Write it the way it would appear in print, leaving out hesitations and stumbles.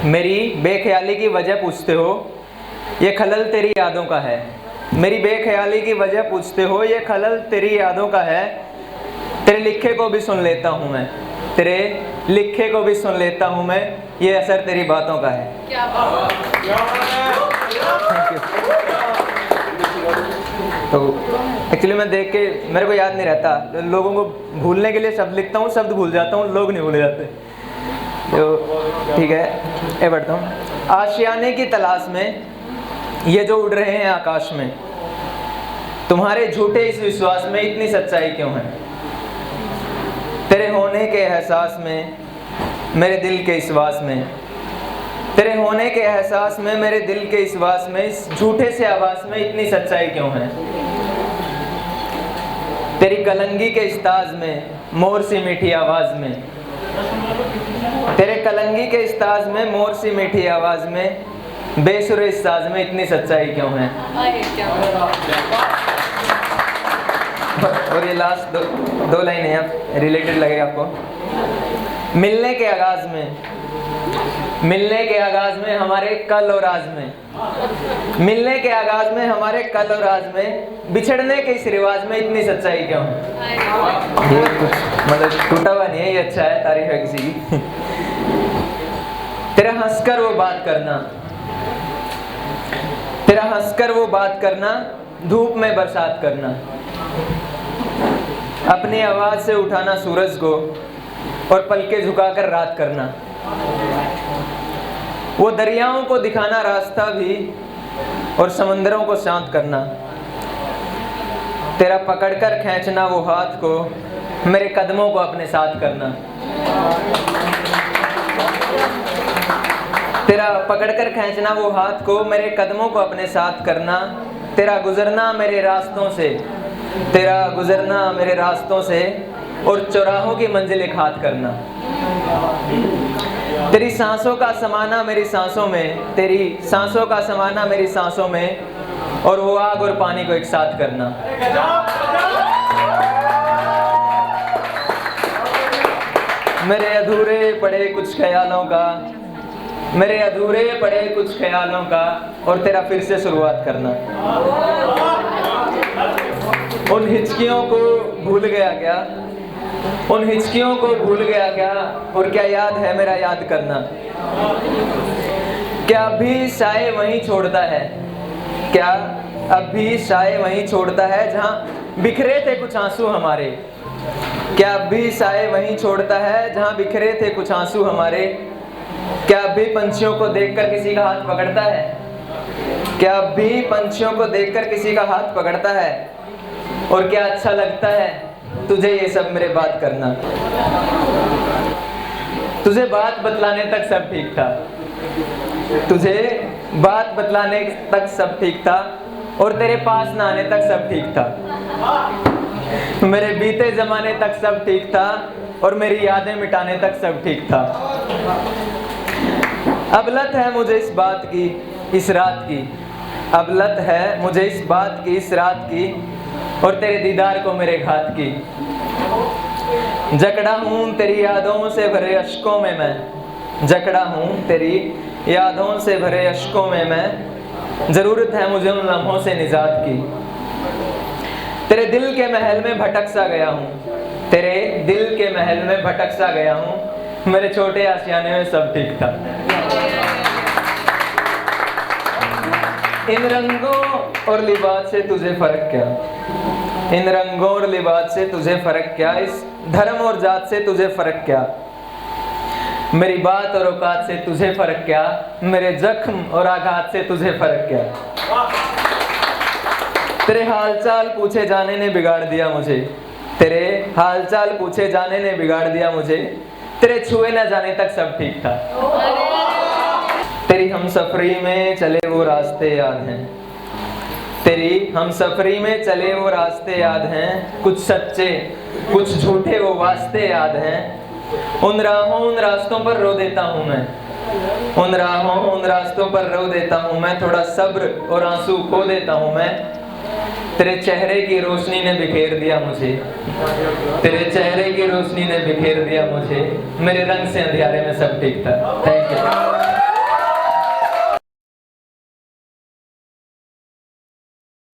मेरी बेख्याली की वजह पूछते हो, ये खलल तेरी यादों का है। मेरी बेख्याली की वजह पूछते हो, ये खलल तेरी यादों का है। तेरे लिखे को भी सुन लेता हूँ मैं, तेरे लिखे को भी सुन लेता हूँ मैं, ये असर तेरी बातों का है। क्या बात तो एक्चुअली मैं देख के मेरे को याद नहीं रहता, लोगों को भूलने के लिए शब्द लिखता हूँ, शब्द भूल जाता हूँ, लोग नहीं भूल जाते। तो ठीक है, ये पढ़ता हूँ। आशियाने की तलाश में ये जो उड़ रहे हैं आकाश में, तुम्हारे झूठे इस विश्वास में इतनी सच्चाई क्यों है? तेरे होने के एहसास में, मेरे दिल के इस वास में, तेरे होने के एहसास में, मेरे दिल के इस वास में, इस झूठे से आवाज में इतनी सच्चाई क्यों है? तेरी कलंगी के इस ताज में, मोर सी मीठी आवाज में, तेरे कलंगी के इस ताज में, मोर सी मीठी आवाज में, बेसुरे इस साज में इतनी सच्चाई क्यों है? और ये लास्ट दो लाइन है, आप रिलेटेड लगेगा आपको। मिलने के आगाज में, मिलने के आगाज में हमारे कल और आज में, मिलने के आगाज में हमारे कल और आज में, बिछड़ने के इस रिवाज में इतनी सच्चाई क्यों है? ये कुछ मतलब टूटा हुआ नहीं है, ये अच्छा है, तारीफ है किसी की। तेरा हंसकर वो बात करना, तेरा हंसकर वो बात करना, धूप में बरसात करना, अपनी आवाज से उठाना सूरज को और पलके झुकाकर रात करना, वो दरियाओं को दिखाना रास्ता भी और समंदरों को शांत करना, तेरा पकड़कर खींचना वो हाथ को, मेरे कदमों को अपने साथ करना, तेरा पकड़कर खींचना वो हाथ को, मेरे कदमों को अपने साथ करना, तेरा गुजरना मेरे रास्तों से, तेरा गुजरना मेरे रास्तों से और चौराहों की मंजिल एक हाथ करना, तेरी सांसों का समाना मेरी सांसों में, तेरी सांसों का समाना मेरी सांसों में, और वो आग और पानी को एक साथ करना। मेरे अधूरे पड़े कुछ ख्यालों का, मेरे अधूरे पड़े कुछ ख्यालों का, और तेरा फिर से शुरुआत करना। उन हिचकियों को भूल गया क्या, उन हिचकियों को भूल गया क्या, और क्या याद है मेरा याद करना? क्या अभी साए वहीं छोड़ता है, क्या अभी साए वहीं छोड़ता है जहाँ बिखरे थे कुछ आंसू हमारे, क्या अभी साए वहीं छोड़ता है जहाँ बिखरे थे कुछ आंसू हमारे, क्या अभी पंछियों को देखकर किसी का हाथ पकड़ता है, क्या अभी पंछियों को देखकर किसी का हाथ पकड़ता है, और क्या अच्छा लगता है तुझे ये सब मेरे बात करना? तुझे बात बतलाने तक सब ठीक था, तुझे बात बतलाने तक सब ठीक था, और तेरे पास ना आने तक सब ठीक था। मेरे बीते जमाने तक सब ठीक था, और मेरी यादें मिटाने तक सब ठीक था। अब लत है मुझे इस बात की, इस रात की, अब लत है मुझे इस बात की, इस रात की, और तेरे दीदार को मेरे घात की। जकड़ा हूँ तेरी यादों से भरे अश्कों में मैं, जकड़ा हूँ तेरी यादों से भरे अश्कों में मैं, जरूरत है मुझे उन लम्हों से निजात की। तेरे दिल के महल में भटक सा गया हूँ, तेरे दिल के महल में भटक सा गया हूँ, मेरे छोटे आशियाने में सब ठीक था। इन रंगों और लिबास से तुझे फर्क क्या, इन रंगों और लिबास से तुझे फर्क क्या, इस धर्म और जात से तुझे फर्क क्या, मेरी बात और औकात से तुझे फर्क क्या, मेरे जख्म और आघात से तुझे फर्क क्या? तेरे हालचाल पूछे जाने ने बिगाड़ दिया मुझे, तेरे हालचाल पूछे जाने ने बिगाड़ दिया मुझे, तेरे छुए न जाने तक सब ठीक था। तेरी हमसफरी में चले वो रास्ते याद हैं, तेरी हमसफरी में चले वो रास्ते याद हैं, कुछ सच्चे कुछ झूठे वो वास्ते याद हैं। उन राहों उन रास्तों पर रो देता हूँ मैं, उन राहों उन रास्तों पर रो देता हूँ मैं, थोड़ा सब्र और आंसू खो देता हूँ मैं। तेरे चेहरे की रोशनी ने बिखेर दिया मुझे, तेरे चेहरे की रोशनी ने बिखेर दिया मुझे, मेरे रंग से अंधियारे में सब ठीक था। Thank you.